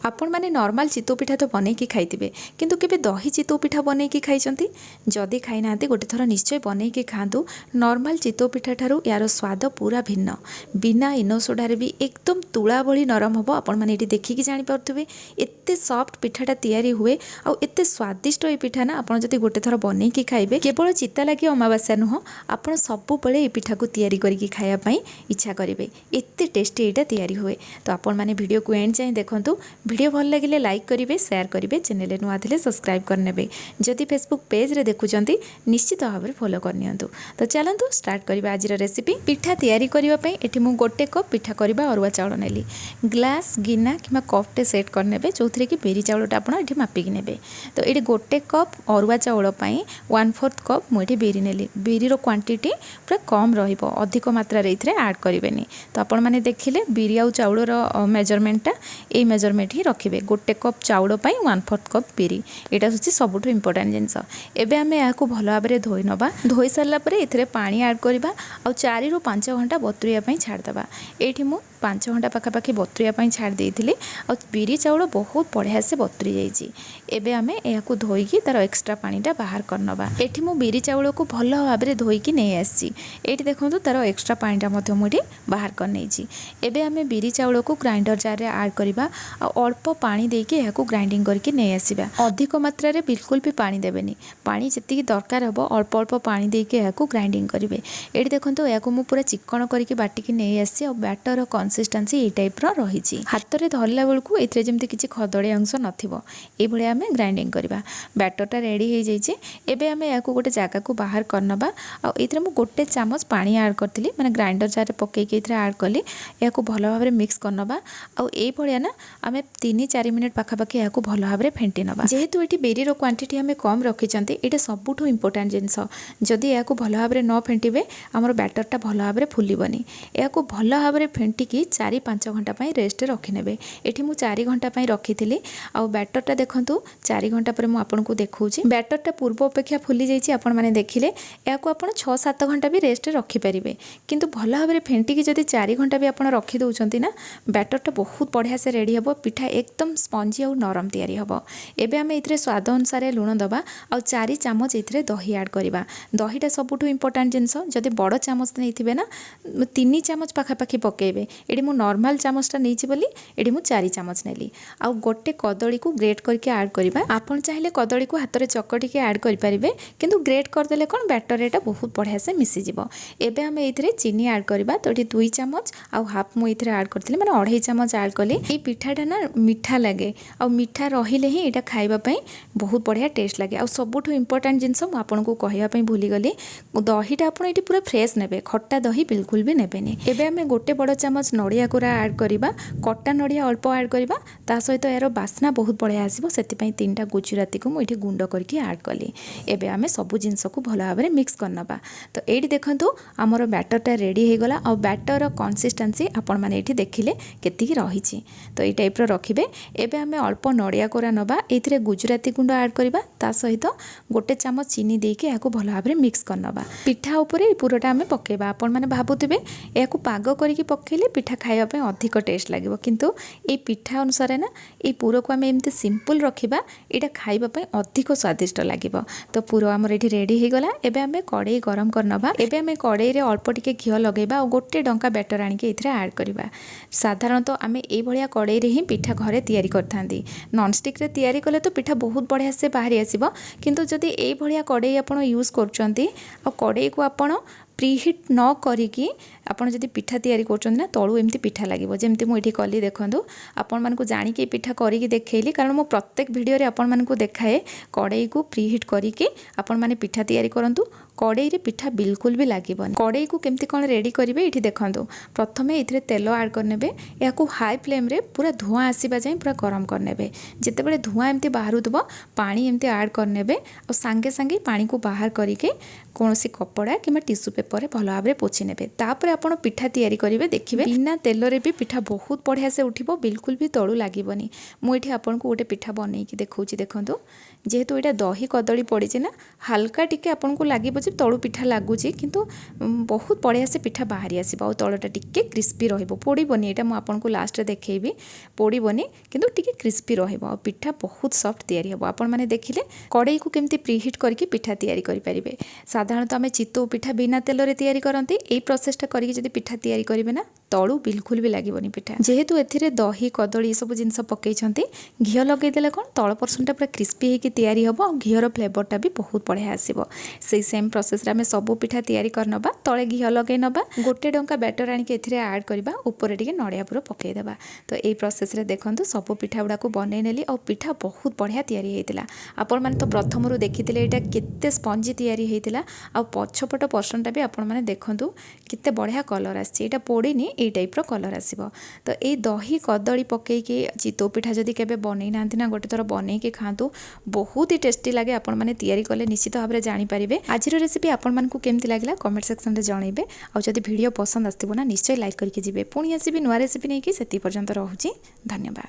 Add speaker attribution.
Speaker 1: आपण मैंने नॉर्मल चितौ पिठा तो बनईकी खाइथिबे किंतु केबे दही चितौ पिठा बनईकी खाइचंती जदि खाई नांती गोटे थर निश्चय बनईकी खांतु। नॉर्मल चितौ पिठा ठारू यार स्वाद पूरा भिन्न बिना इनो सोडारे भी एकदम तुला भली नरम हम। आपण मैंने ये देखिकी जानी पारुथिबे एते सॉफ्ट पिठाटा तैयारी हुए आ एते स्वादिष्ट ये पिठा ना आपण जदि गोटे थर बनईकी खाइबे केवल चिता लगी अमावास्या नुह आपण सब बेले ये पिठा को तैयारी करके खाया पई इच्छा करिवे एते टेस्टी एटा तैयारी हुए। तो आपण मैंने वीडियो को एंड जाए देखंतु। वीडियो भल लगे लाइक करेंगे शेयर करेंगे चैनल नुआ थे सब्सक्राइब करने जदि फेसबुक पेज रे देखुंत निश्चित भाव में फॉलो करनी। तो चलतु स्टार्ट करवा आज रेसिपी। पिठा तैयारी करने ये मुझे गोटे कप पिठा करवा अरुआ चाउल नेली ग्लास गिना कि कपटे सेट करने जो थे कि बिरी चाउलटा आप मापिकी ने। तो ये गोटे कप अरुआ चाउल 1/4 कप मुझे बिरी नेली। बिरीर क्वांटिटी पूरा कम रहिबो अधिक मात्रा रे ऐड करेंगे। तो आपण मैंने देखिले बिरी आउ चाउलर मेजरमेंटा ये मेजरमेंट ही रखिए गोटे कप चाउल 1/4 कप बिरी यहाँ हूँ सबुठ इम्पोर्टाट जिनस। एबे आमे याकू भल भाव में धोई नवा धोई सारा ये पानी ऐड करवा और 4 ରୁ 5 घंटा बतुरिया छाड़देवा। ये मुझे 5 घंटा पाखापाखि बतुरिया छाड़ देती और बिरी चाउल बहुत बढ़िया से बतुरी जाइए। आमे याकू धोईकी तार एक्सट्रा पानीटा बाहर करनवा। एठी मु बिरी चाउल को भल भाव में धोईकी नहीं आसी ये देखो तार एक्सट्रा पानीटा मुझे बाहर कर नहीं। एबे आमे बिरी चाउल को ग्राइंडर जार रे ऐड करवा और अल्प पानी देके याकू ग्राइंडिंग करके नहीं आसीबा। अधिक मात्रा रे बिल्कुल भी पानी देबेनी पानी जति दरकार हबो अल्प अल्प पानी देके याकू ग्राइंडिंग करिवे। एठी देखंतो याकू मु पूरा चिकन करके बाटिकी नहीं आसी और बैटर कंसिस्टेंसी ए टाइप रो रहिछि। हाथ रे धरला बेलकू एथरे जेमति किछि खदड़ी अंश नथिबो ए भले आमे ग्राइंडिंग करबा। बैटरटा रेडी हो जाइए। एबे आमे याकू गोटे जगह को बाहर करनबा और एथरे मु गोटे चामच पानी ऐड करथिली माने ग्राइंडर जार रे पकेके एथरे ऐड कली याकू भल भाव में मिक्स करनबा और ए भलिया ना आमे 3-4 मिनिट पाखापाखि यहाँ भल भाव में फेंटी नवा। जेहेतु ये बिरीर क्वांटिटी आम कम रखिंट ये सबुठ इम्पोर्टाट जिनस। जदि या भल भाव में न फेंटे आमर बैटरटा भल भाव में फुलबनी। या भल भाव में फेंटिकी 4-5 घंटा रेस्ट रखिने। ये मुझे 4 घंटा रखी थी आ बैटरटा देखूँ 4 घंटा पर मुझे देखा बैटरटा पूर्व अपेक्षा फुली जाइए। आपण मैंने देखिले या 6-7 घंटा भी रेस्ट रखिपारे किंतु भल भाव में फेंटिकी जदि 4 घंटा भी आप रखी दौरान ना बैटरटा बहुत बढ़िया से रेडी हम पिठा एकदम स्पंजी और नरम तैयारी हम। एबे आमे इथरे स्वाद अनुसार लुण दबा और 4 चामच इथरे दही ऐड करवा। दहीटा सबुठ इम्पोर्टाट जिनस। जदि बड़ चामच नहीं ना 3 चामच पाखापाखि पकेबे। ये मुझे नॉर्मल चामचटा नहीं बोली ये मुझे 4 चामच नेली आउ गोटे कदली को ग्रेट करके ऐड करवा। आपन चाहिले कदली को हाथ में चकटिके ऐड करेंगे किंतु ग्रेट करदेले कौन बैटर एटा बहुत बढ़िया से मिसीज। एबे आमे इथरे चीनी ऐड करवा। तो ये 2 चामच आउ हाफ मुझे इथरे ऐड करथिले माने 2.5 चामच ऐड कली। ये पिठाटा ना मीठा लगे और मीठा रहिले ही यहाँ खावाई बहुत बढ़िया टेस्ट लगे। और सबुठ इम्पोर्टाट जिनस मुझे कहवाई भूलीगली दहीटा आप पूरा फ्रेश ने खट्टा दही बिल्कुल भी नेबेनी। एबे आमे गोटे बड़ चामच नड़िया कोरा ऐड करवा। कटा नड़िया अल्प ऐड करवा ता सहित यार बास्ना बहुत बढ़िया आसो से 3टा गुजराती को मुझे गुंड करके ऐड कली। एबे आमे सबु जिनस को भल भाव में मिक्स करनबा। तो ये देखो आमर बैटरटा रेडी हो गला और बैटर कंसिस्टेंसी आपण मैंने ये देखिले केतिकी रही। तो ये टाइप रखिए। एबे आमे अल्प नड़िया कोरा नबा एथिरे गुजराती गुंड ऐड करवा ता सहित गोटे चामच चीनी देके याकू भल भाव में मिक्स करनबा। पिठा उपरे पूराटा आमे पकेबा। आपण माने भाबुथिबे याकू पाग करके पकेले पिठा खाइबा पे अधिक टेस्ट लागिबो किंतु ए पिठा अनुसार ना ए पूरा को आमे एमती सिंपल रखिबा एटा खाइबा पे अधिक स्वादिष्ट लागिबो। तो पूरा आमर एठी रेडी हो गला। एबे आमे कड़ाई गरम करनबा। एबे आमे कड़ाई रे अल्प टिके घियो लगेबा और गोटे डंका बैटर आनिके एथिरे ऐड करबा। साधारणतः आमे ए भलिया कड़ाई रे ही पिठा घरे तैयारी करथांती। नॉनस्टिक रे तैयारी कले तो पिठा बहुत बढ़िया से बाहरी आसीबो किंतु जदि ए भलिया कड़ाई आपण यूज करचंती और कड़ाई को आपण प्रीहिट न करिकी आपण जदि पिठा तैयारी करचंती ना तळु एमती पिठा लागिबो जेमती मु एठी कली देखंतु। आपण मानकु जानि के पिठा करिकी देखैली कारण मु प्रत्येक वीडियो रे आपण मानकु देखाए कड़ाई को प्रीहिट करिकी आपण माने पिठा तैयारी करंतु। कड़ाई रे पिठा बिल्कुल भी लागिबोनी। कड़ाई को केमती कोन रेडी करिवे एठी देखंतु। प्रथमे इथरे तेल ऐड करनेबे याकू हाई फ्लेम रे पूरा धुआं आसीबा जाय पूरा गरम करनेबे। जेतेबेले धुआं एमती बाहरुतबो पानी एमती ऐड करनेबे और सांगे सांगे पानी को बाहर करिके कोनोसी कपड़ा किमा टिश्यू पेपर रे भल भाव में पोछि नेबे। तापर आपण पिठा तैयारी करिवे देखिबे बिना तेल रे भी पिठा बहुत बढ़िया से उठिबो बिल्कुल भी तळु लागिबोनी। मु एठी आपण को गोटे पिठा बनेकी देखौची देखंतु। जेहेतु एटा दही कदली पड़ी ना हल्का टिके आपण को लागिबो जे तलु पिठा लगुच किंतु बहुत बढ़िया से पिठा बाहरी आसो आ तलटा टिके क्रिस्पी रोड़बनी यहाँ मुझे आपको लास्ट देखी पोड़बनी किंतु टिके क्रिस्पी पिठा बहुत सॉफ्ट तैयारी हम आपण मैंने देखिले कड़ई को केमती प्रीहिट करके पिठा तैयारी करें। साधारणतः आम चितौ पिठा बिना तेल रे तैयारी करती यही प्रोसेसटा करके पिठा तैयारी करेंगे ना तलू बिल्कुल भी लगभग पिठा जेहेतु ए दही कदली सब जिन पकई घी लगेदेले कौन तल पर्सनटा पूरा क्रिस्पी होकर तैयारी हम और घीर फ्लेवरटा भी बहुत बढ़िया आसो से सेम प्रोसेस आम सब पिठा तैयारी करनबा तले घी लगे नबा गोटे डंका बैटर आनिक ऐड करवा ऊपर टिके नड़िया पूरा पकईदेवा। तो यही प्रोसेस रे देखो सब पिठा गुड़ा बन नेली और पिठा बहुत बढ़िया तैयारी होता आपण मैंने तो प्रथम देखी यहाँ केते स्पंजी तैयारी होता आ पछपट पर्सनटा भी आपण मैंने देखूँ केते बढ़िया कलर आसा पोड़ीनी यही टाइप कलर आसो। तो ये दही कदली पकईकी चितौ पिठा जदि केबे बनई नांती ना गोटे थर बनईकी खातु बहुत ही टेस्टी लगे आपण मैंने तैयारी कले निश्चित भाव में जानीपारे। आज रेसिपी आपण मानकु केमती लागला कमेंट सेक्शन में जनइबे आ जदि वीडियो पसंद आसथिबो ना निश्चय लाइक करके जिबे पुणी आसीबे नुआ रेसिपी नहीं कि सेति पर्यंत रहूची धन्यवाद।